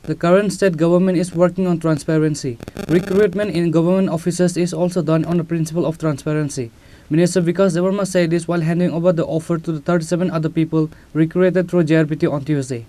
The current state government is working on transparency. Recruitment in government offices is also done on the principle of transparency. Minister Bikash Debbarma said this while handing over the offer to the 37 other people recruited through JRBT on Tuesday.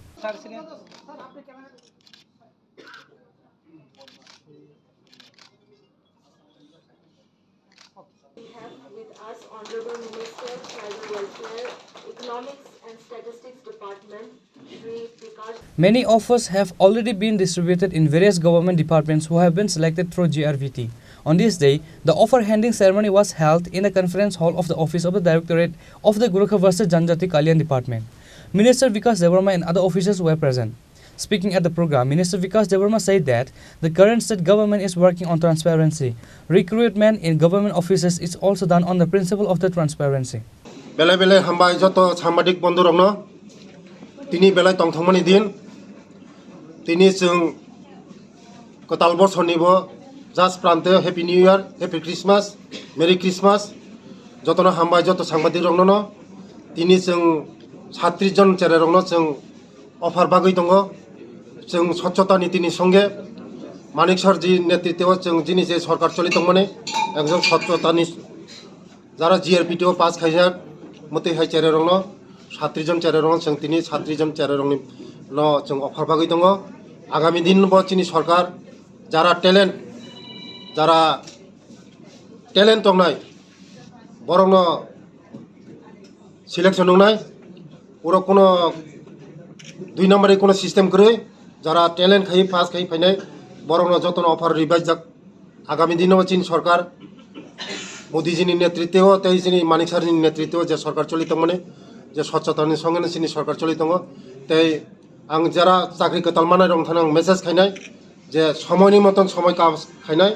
We have with us Honorable Minister, Child Welfare, Economics and Statistics Department, Shri Bikash. Many offers have already been distributed in various government departments who have been selected through JRBT. On this day, the offer handing ceremony was held in the conference hall of the office of the Directorate of the Gurkha vs Janjati Kalyan Department. Minister Bikash Debbarma and other officials were present. Speaking at the program, Minister Bikash Debbarma said that the current state government is working on transparency. Recruitment in government offices is also done on the principle of the transparency. Belai belai hambai joto sambadik bondu rongno tini belai tongthongmani din tini jeng kotal borsoni bo jas prante happy new year, happy Christmas, merry Christmas jotono hambai joto sambadik rongno no tini jeng 36 জন চেরে রংনো जों offer বাগৈ দङ जों স্বচ্ছতা নীতিनि সঙ্গে মানিক सरजी নেতৃত্বে जों যিনি যে সরকার চলিত মানে একজন স্বচ্ছতাनि যারা জিআরপিটিও পাস খাইয়া মতে হাই চেরে রংনো 37 জন চেরে রং जों তিনি 37 জন চেরে রংनि ন जों অফার বাগৈ দङ আগামী দিন ব চিনি সরকার যারা ট্যালেন্ট দংনাই বরং সিলেকশন দংনাই ওরা কোনো দুই নম্বরে কোনো সিস্টেম করে যারা ট্যালেন্ট খাই পাস খাই ফাইনাই বরং যতন অফার রিভাইজ যাক আগামী দিনেও চীন সরকার মোদিজিনি নেতৃত্বেও তেইজিনি মানিক সারনি নেতৃত্বেও যে সরকার চলিত মানে যে স্বচ্ছতাनि সঙ্গে চিনি সরকার চলিত তাই আং যারা চাকরি কতালমানাय রং থানা মেসেজ খাইনাই যে সময়নি মতন সময় কাজ খাইনাই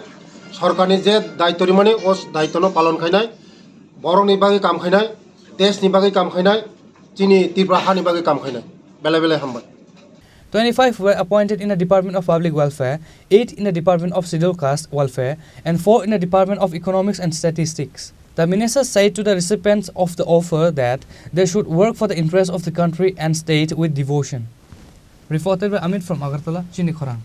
সরকারনি যে দায়িত্বনি মানে ও দায়িত্বনো পালন খাইনাই বরংনি বাগै কাম খাইনাই দেশনি বাগै কাম খাইনাই Chini, Tripura, Hani bagi kam khainai. Bela hambai. 25 were appointed in the Department of Public Welfare, 8 in the Department of Scheduled Caste Welfare, and 4 in the Department of Economics and Statistics. The minister said to the recipients of the offer that they should work for the interests of the country and state with devotion. Reported by Amit from Agartala, Chini, Khorang.